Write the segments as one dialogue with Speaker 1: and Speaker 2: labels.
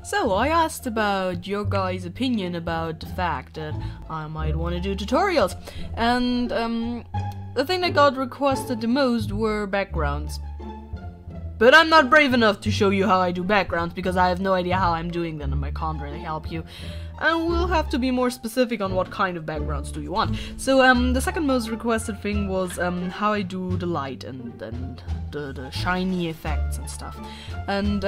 Speaker 1: So, I asked about your guys' opinion about the fact that I might want to do tutorials, and the thing that got requested the most were backgrounds. But I'm not brave enough to show you how I do backgrounds because I have no idea how I'm doing them and I can't really help you. And we'll have to be more specific on what kind of backgrounds do you want. So the second most requested thing was how I do the light and the shiny effects and stuff. And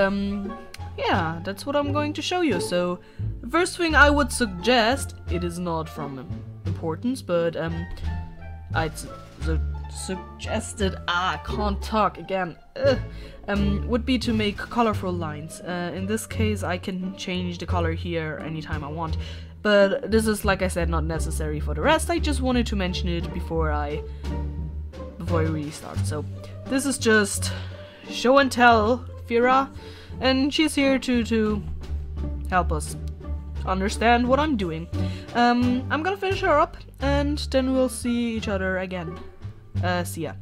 Speaker 1: yeah, that's what I'm going to show you. So the first thing I would suggest, it is not from importance, but I'd suggested, I can't talk again, would be to make colorful lines. In this case I can change the color here anytime I want, but this is, like I said, not necessary for the rest. I just wanted to mention it before I really start. So this is just show and tell Fira, and she's here to help us understand what I'm doing. I'm gonna finish her up and then we'll see each other again. See ya.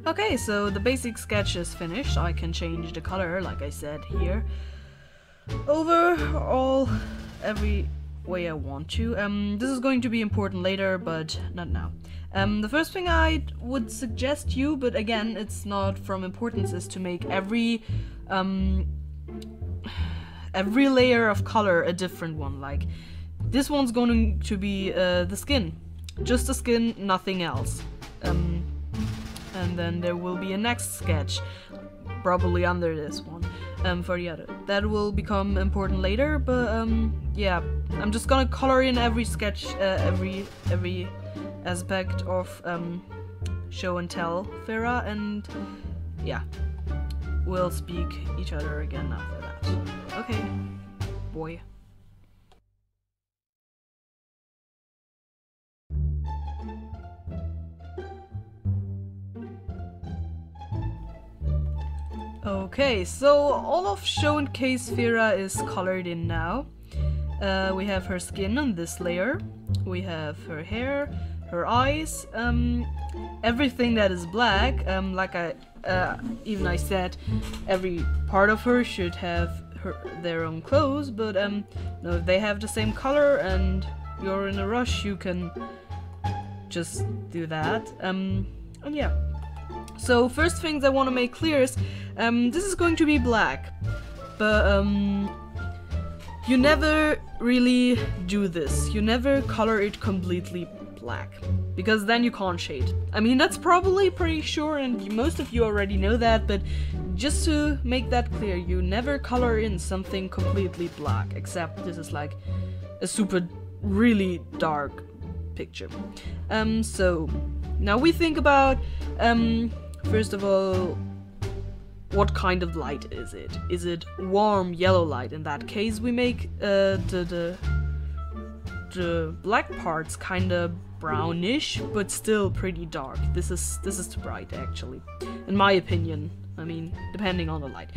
Speaker 1: Okay, so the basic sketch is finished. I can change the color, like I said, here. Overall, every way I want to. This is going to be important later, but not now. The first thing I would suggest you, but again, it's not from importance, is to make every layer of color a different one. Like, this one's going to be the skin. Just the skin, nothing else. And then there will be a next sketch, probably under this one, for the other. That will become important later, but yeah, I'm just gonna color in every sketch, every aspect of show and tell Fira, and yeah, we'll speak each other again after that. Okay, boy. Okay, so all of Show and Case Fira is colored in now. We have her skin on this layer, we have her hair, her eyes, everything that is black. Like I said, every part of her should have their own clothes, but no, if they have the same color and you're in a rush, you can just do that. And yeah. So first things I want to make clear is this is going to be black, but you never really do this. You never color it completely black, because then you can't shade. I mean, that's probably pretty sure, and most of you already know that, but just to make that clear, you never color in something completely black, except this is like a super really dark picture. So now we think about first of all, what kind of light is it? Is it warm yellow light? In that case, we make the black parts kind of brownish, but still pretty dark. This is too bright, actually, in my opinion. I mean, depending on the light.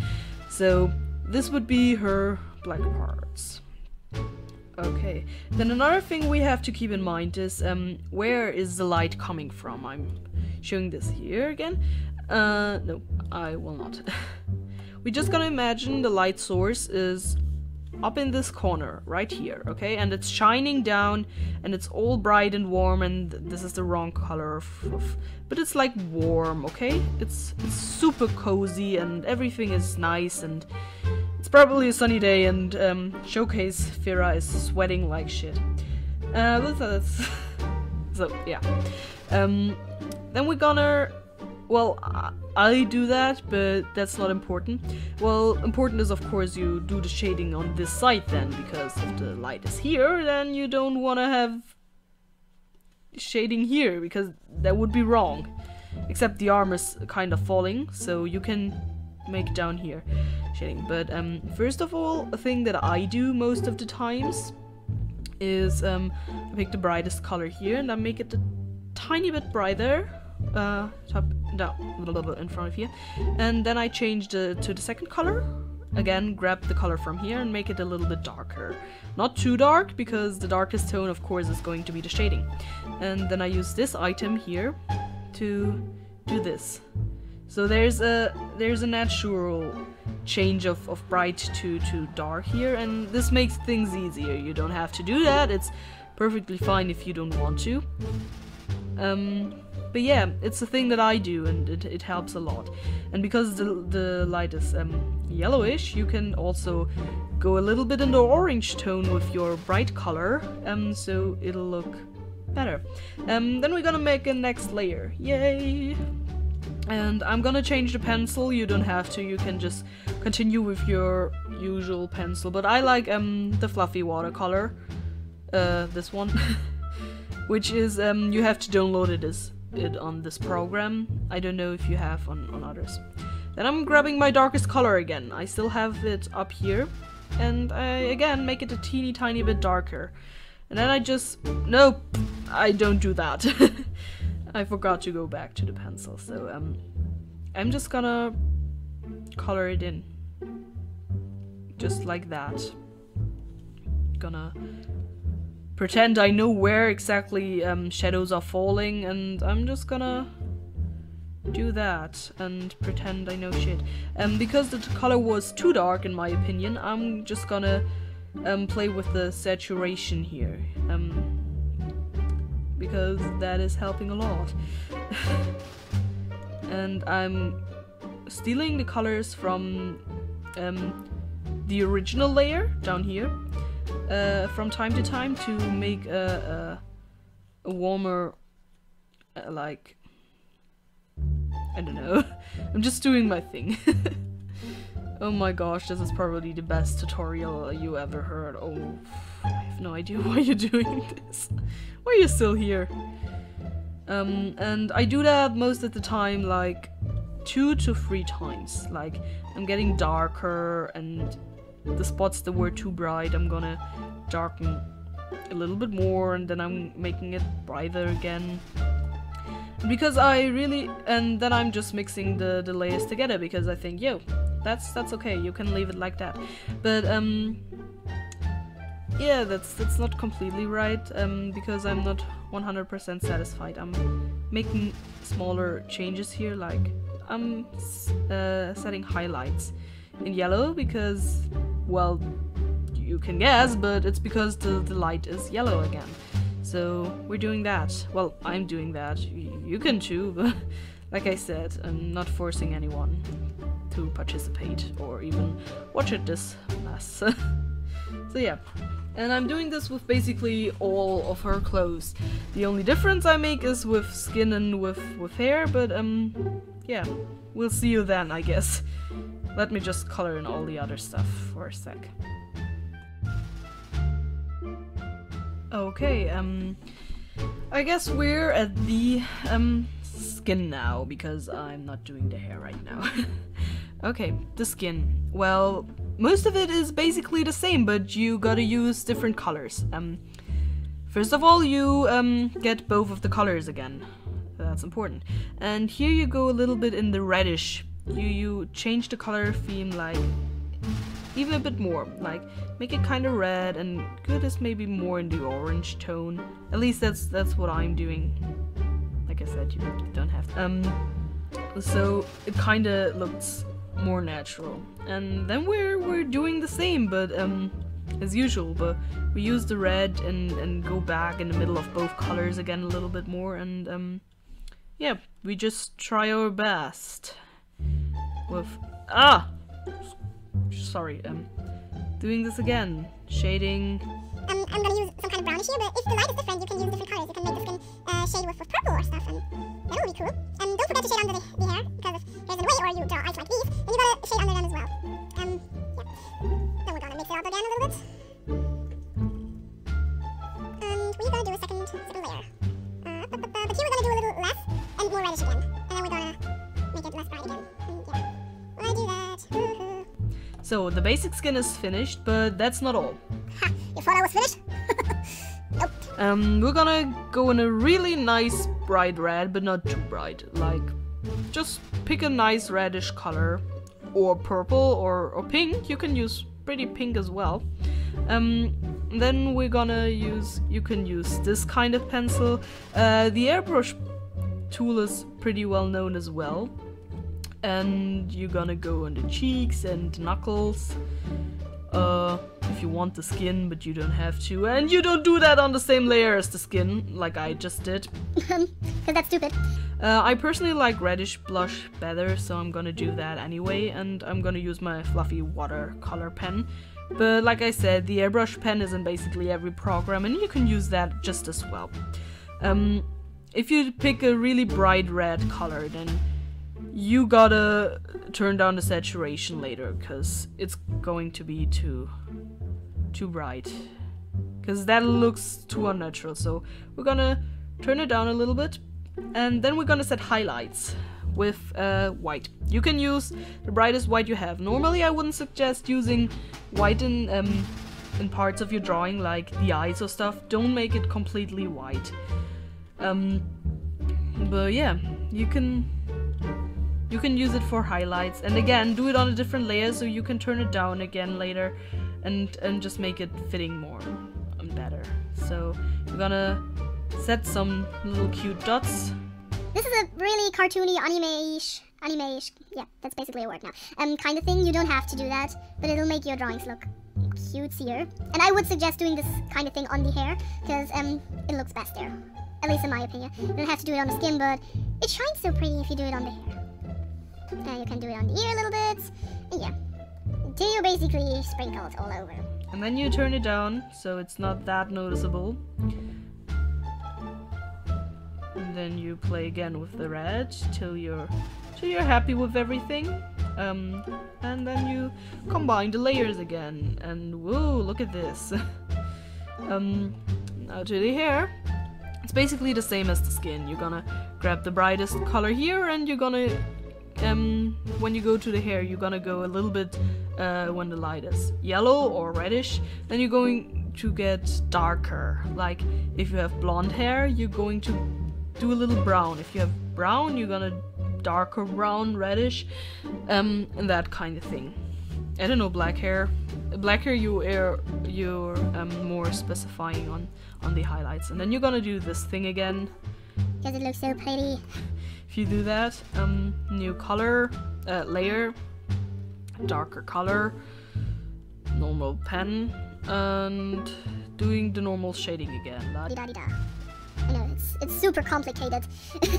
Speaker 1: So this would be her black parts. Okay. Then another thing we have to keep in mind is where is the light coming from? I'm showing this here again. No, I will not. We're just gonna imagine the light source is up in this corner, right here, okay? And it's shining down, and it's all bright and warm, and this is the wrong color but it's like warm, okay? It's super cozy, and everything is nice, and it's probably a sunny day, and Showcase Fira is sweating like shit. So yeah. Then we're gonna, well, I do that, but that's not important. Well, important is, of course, you do the shading on this side then, because if the light is here, then you don't want to have shading here, because that would be wrong. Except the arm is kind of falling, so you can make down here shading. But first of all, a thing that I do most of the times is I pick the brightest color here, and I make it a tiny bit brighter. Top down a little bit in front of here, and then I change to the second color, again, grab the color from here and make it a little bit darker. Not too dark, because the darkest tone, of course, is going to be the shading. And then I use this item here to do this. So there's a natural change of bright to dark here, and this makes things easier. You don't have to do that. It's perfectly fine if you don't want to. But yeah, it's a thing that I do, and it helps a lot. And because the light is yellowish, you can also go a little bit in the orange tone with your bright color, so it'll look better. Then we're gonna make a next layer. Yay! And I'm gonna change the pencil. You don't have to, you can just continue with your usual pencil. But I like the fluffy watercolor, this one, which is, you have to download it on this program. I don't know if you have on others. Then I'm grabbing my darkest color again. I still have it up here. And I, again, make it a teeny tiny bit darker. And then I just, nope, I don't do that. I forgot to go back to the pencil, so I'm just gonna color it in. Just like that. Gonna pretend I know where exactly shadows are falling, and I'm just gonna do that and pretend I know shit. Because the color was too dark in my opinion, I'm just gonna play with the saturation here. Because that is helping a lot. And I'm stealing the colors from the original layer down here from time to time to make a warmer, like, I don't know. I'm just doing my thing. Oh my gosh, this is probably the best tutorial you ever heard. Oh, I have no idea why you're doing this. Why are you still here? And I do that most of the time, like 2 to 3 times. Like, I'm getting darker, and the spots that were too bright, I'm gonna darken a little bit more, and then I'm making it brighter again. Because I really, and then I'm just mixing the layers together, because I think, yo, that's okay, you can leave it like that. But yeah, that's not completely right, because I'm not 100% satisfied. I'm making smaller changes here, like I'm setting highlights in yellow because, well, you can guess, but it's because the light is yellow again. So we're doing that. Well, I'm doing that. You can too, but like I said, I'm not forcing anyone to participate or even watch this mess. So yeah. And I'm doing this with basically all of her clothes. The only difference I make is with skin and with hair, but yeah, we'll see you then, I guess. Let me just color in all the other stuff for a sec. Okay, I guess we're at the skin now, because I'm not doing the hair right now. Okay, the skin. Well, most of it is basically the same, but you gotta use different colors. First of all, you get both of the colors again. That's important. And here you go a little bit in the reddish. You change the color theme, like, even a bit more. Like, make it kind of red, and good is maybe more in the orange tone. At least that's what I'm doing. Like I said, you don't have to. So it kind of looks more natural. And then we're doing the same, but as usual, but we use the red and go back in the middle of both colors again a little bit more, and yeah, we just try our best with sorry, doing this again, shading.
Speaker 2: I'm gonna use some kind of brownish here, but if the light is different, you can use different colors. You can make the skin shade with purple or stuff, and that will be cool. Don't forget to shade under the hair, because if hair's in the way, or you draw eyes like these, then you gotta shade under them as well. Yeah. Then we're gonna mix it up again a little bit. And we're gonna do a second layer. But here we're gonna do a little less, and more reddish again. And then we're gonna make it less bright again. And yeah, when I do that, woohoo.
Speaker 1: So the basic skin is finished, but that's not all.
Speaker 2: Ha! You thought I was finished? Nope.
Speaker 1: We're gonna go in a really nice bright red, but not too bright. Like, just pick a nice reddish color. or purple or pink. You can use pretty pink as well. Then we're gonna use, you can use this kind of pencil. The airbrush tool is pretty well known as well. And you're gonna go on the cheeks and knuckles. If you want the skin, but you don't have to. And you don't do that on the same layer as the skin, like I just did.
Speaker 2: Because that's stupid.
Speaker 1: I personally like reddish blush better, so I'm gonna do that anyway. And I'm gonna use my fluffy watercolor pen. But like I said, the airbrush pen is in basically every program, and you can use that just as well. If you pick a really bright red color, then you gotta turn down the saturation later, because it's going to be too bright. Because that looks too unnatural, so we're gonna turn it down a little bit. And then we're gonna set highlights with white. You can use the brightest white you have. Normally I wouldn't suggest using white in parts of your drawing, like the eyes or stuff. Don't make it completely white. But yeah, you can use it for highlights, and again, do it on a different layer so you can turn it down again later and just make it fitting more and better. So we're gonna set some little cute dots.
Speaker 2: This is a really cartoony anime-ish, yeah, that's basically a word now, kind of thing. You don't have to do that, but it'll make your drawings look cutesier. And I would suggest doing this kind of thing on the hair, because it looks best there, at least in my opinion. You don't have to do it on the skin, but it shines so pretty if you do it on the hair. You can do it on the ear a little bit, and yeah, until you basically sprinkle it all over.
Speaker 1: And then you turn it down so it's not that noticeable. And then you play again with the red till you're happy with everything. And then you combine the layers again, and whoa, look at this. Now to the hair. It's basically the same as the skin. You're gonna grab the brightest color here, and you're gonna when you go to the hair, you're gonna go a little bit when the light is yellow or reddish. Then you're going to get darker. Like if you have blonde hair, you're going to do a little brown. If you have brown, you're gonna darker brown, reddish, and that kind of thing. I don't know, black hair. Black hair, you're more specifying on the highlights. And then you're gonna do this thing again.
Speaker 2: Because it looks so pretty.
Speaker 1: If you do that, new color, layer, darker color, normal pen, and doing the normal shading again.
Speaker 2: Da-da-da-da. I know, it's super complicated. This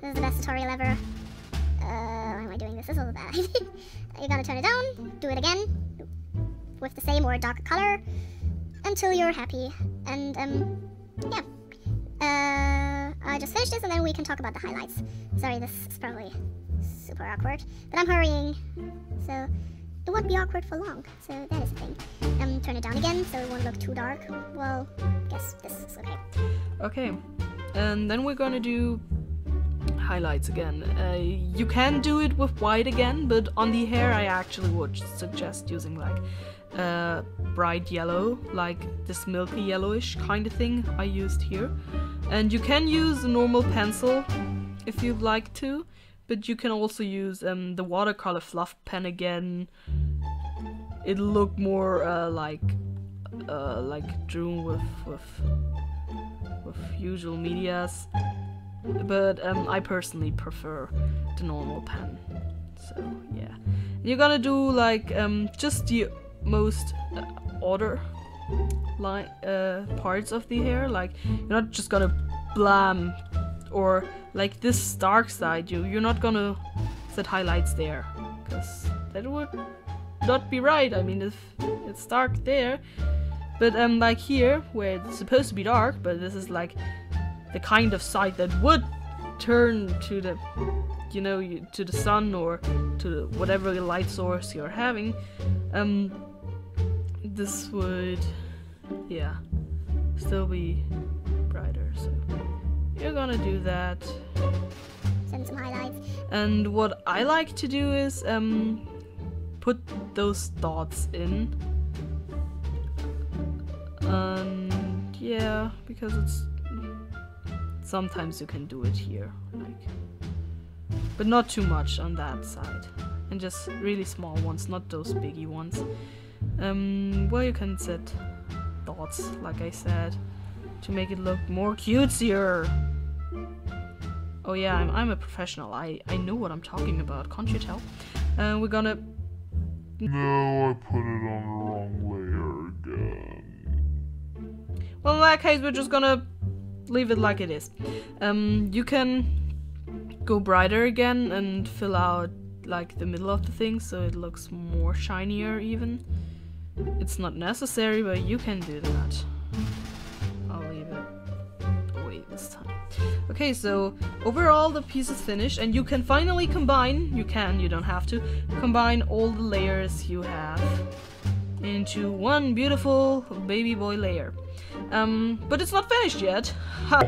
Speaker 2: is the best tutorial ever. Why am I doing this? This is all bad. You're gonna turn it down, do it again, with the same or darker color, until you're happy. And, yeah. I just finished this, and then we can talk about the highlights. Sorry, this is probably super awkward, but I'm hurrying, so it won't be awkward for long, so that is the thing. Turn it down again, so it won't look too dark. Well, I guess this is okay.
Speaker 1: Okay, and then we're gonna do highlights again. You can do it with white again, but on the hair I actually would suggest using like bright yellow, like this milky yellowish kind of thing I used here. And you can use a normal pencil if you'd like to, but you can also use the watercolor fluff pen again. It'll look more like drawn with usual medias, but I personally prefer the normal pen. So yeah, you're gonna do like just the most order line parts of the hair. Like you're not just gonna blam, or like this dark side, you're not gonna set highlights there, because that would not be right. I mean, if it's dark there, but like here where it's supposed to be dark, but this is like the kind of side that would turn to the, you know, to the sun or to whatever light source you're having. This would, yeah, still be brighter. So you're gonna do that.
Speaker 2: Send some highlights.
Speaker 1: And what I like to do is put those dots in. And yeah, because it's sometimes you can do it here, like but not too much on that side. And just really small ones, not those biggie ones. Well, you can set dots, like I said, to make it look more cutesier. Oh yeah, I'm a professional. I know what I'm talking about, can't you tell? We're gonna...
Speaker 3: No, I put it on the wrong layer again.
Speaker 1: Well, in that case, we're just gonna leave it like it is. You can go brighter again and fill out like the middle of the thing so it looks more shinier even. It's not necessary, but you can do that. I'll leave it away this time. Okay, so overall the piece is finished, and you can finally combine, you don't have to, combine all the layers you have into one beautiful baby boy layer. But it's not finished yet. Ha!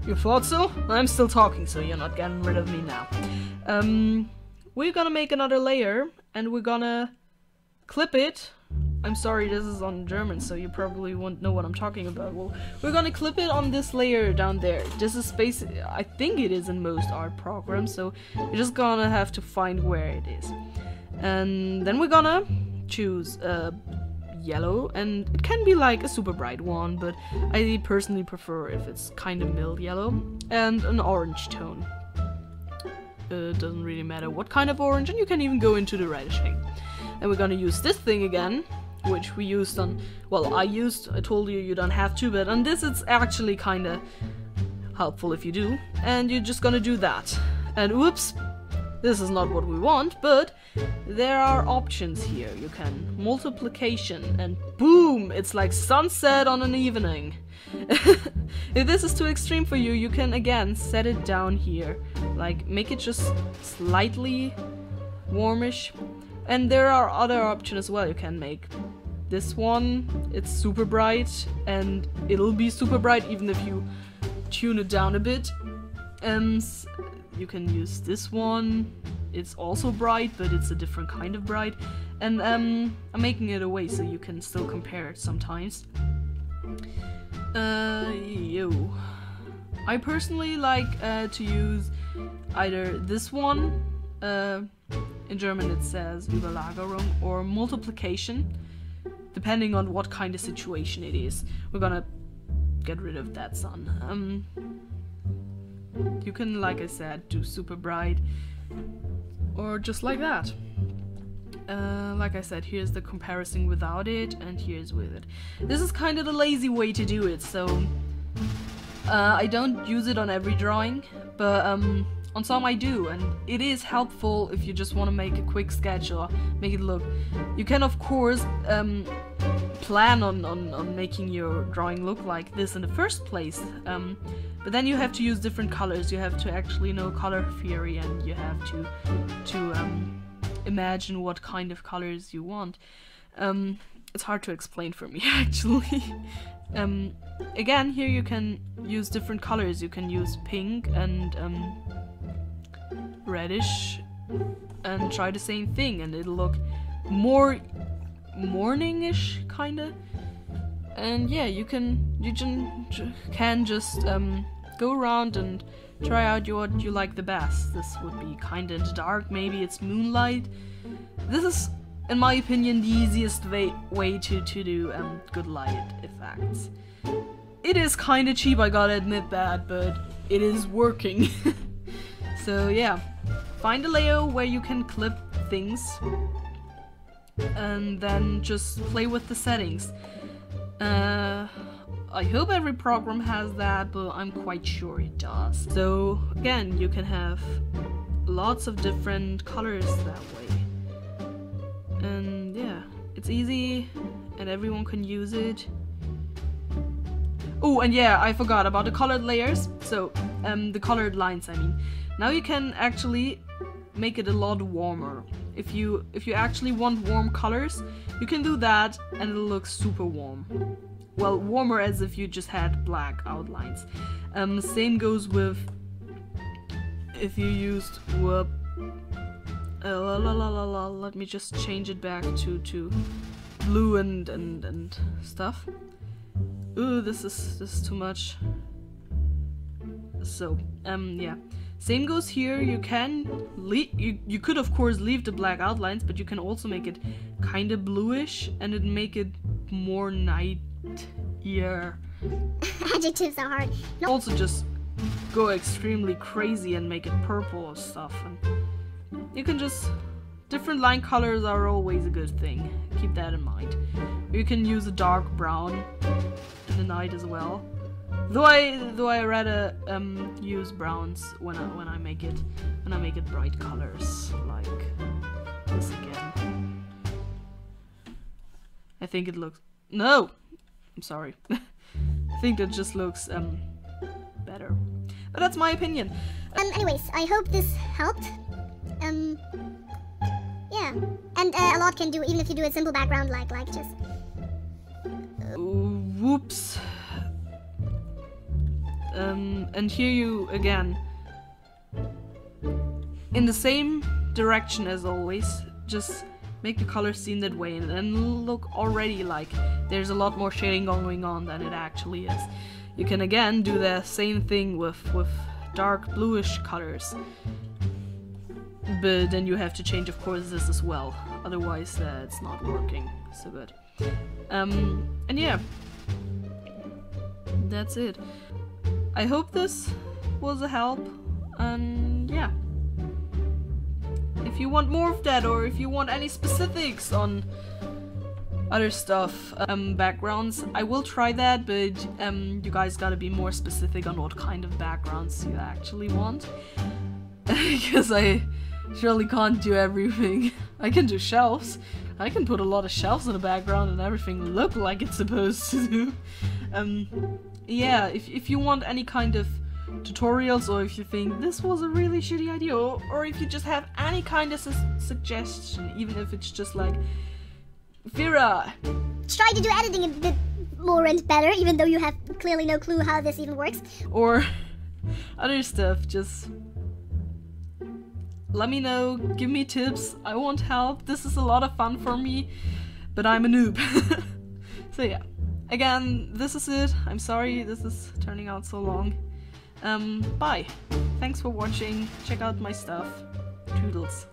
Speaker 1: You thought so? I'm still talking, so you're not getting rid of me now. We're gonna make another layer, and we're gonna clip it. I'm sorry, this is on German, so you probably won't know what I'm talking about. Well, we're gonna clip it on this layer down there. This is basically, I think it is in most art programs, so you're just gonna have to find where it is. And then we're gonna choose yellow, and it can be like a super bright one, but I personally prefer if it's kind of mild yellow, and an orange tone. It doesn't really matter what kind of orange, and you can even go into the reddish thing. And we're gonna use this thing again, which we used on, well, I told you you don't have to, but on this it's actually kinda helpful if you do. And you're just gonna do that. And oops, this is not what we want, but there are options here. You can multiplication, and boom, it's like sunset on an evening. If this is too extreme for you, you can again set it down here. Like, make it just slightly warmish. And there are other options as well. You can make this one, it's super bright, and it'll be super bright even if you tune it down a bit. You can use this one, it's also bright, but it's a different kind of bright. And I'm making it away so you can still compare it sometimes. I personally like to use either this one, in German it says Überlagerung, or multiplication, depending on what kind of situation it is. We're gonna get rid of that sun. You can, like I said, do super bright, or just like that. Like I said, here's the comparison without it, and here's with it. This is kind of the lazy way to do it, so I don't use it on every drawing, but on some I do, and it is helpful if you just want to make a quick sketch or make it look. You can of course plan on making your drawing look like this in the first place, but then you have to use different colors. You have to actually know color theory, and you have to imagine what kind of colors you want. It's hard to explain for me actually. Again, here you can use different colors. You can use pink and reddish and try the same thing, and it'll look more morningish kinda. And yeah, you can just go around and try out what you like the best. This would be kinda in the dark, maybe it's moonlight. This is, in my opinion, the easiest way to do good light effects. It is kinda cheap, I gotta admit that, but it is working. So yeah, find a layer where you can clip things, and then just play with the settings. I hope every program has that, but I'm quite sure it does. So again, you can have lots of different colors that way. And yeah, it's easy and everyone can use it. Oh, and yeah, I forgot about the colored layers. So, the colored lines, I mean. Now you can actually make it a lot warmer. If you actually want warm colors, you can do that and it'll look super warm. Well, warmer as if you just had black outlines. Same goes with if you used let me just change it back to blue and stuff. Ooh, this is too much. So, yeah. Same goes here. You can you could of course leave the black outlines, but you can also make it kind of bluish and it make it more nightier.
Speaker 2: Adjectives are hard. No.
Speaker 1: Also just go extremely crazy and make it purple or stuff. And you can just different line colors are always a good thing. Keep that in mind. You can use a dark brown in the night as well. Though I rather use browns when I make it bright colors like this again. I think it looks no. I'm sorry. I think that just looks better. But that's my opinion.
Speaker 2: Anyways, I hope this helped. Yeah, and a lot can do even if you do a simple background like just.
Speaker 1: Whoops. And here you again in the same direction as always, just make the color seem that way and look already like there's a lot more shading going on than it actually is. You can again do the same thing with dark bluish colors, but then you have to change of course this as well, otherwise it's not working so good. And yeah, that's it. I hope this was a help, and yeah. If you want more of that, or if you want any specifics on other stuff, backgrounds, I will try that, but you guys gotta be more specific on what kind of backgrounds you actually want. Because I surely can't do everything. I can do shelves. I can put a lot of shelves in the background and everything look like it's supposed to do. Yeah, if you want any kind of tutorials, or if you think this was a really shitty idea, or if you just have any kind of suggestion, even if it's just like, Vera,
Speaker 2: try to do editing a bit more and better, even though you have clearly no clue how this even works.
Speaker 1: Or other stuff, just let me know, give me tips, I want help. This is a lot of fun for me, but I'm a noob. So yeah, again, this is it. I'm sorry this is turning out so long. Bye. Thanks for watching. Check out my stuff. Toodles.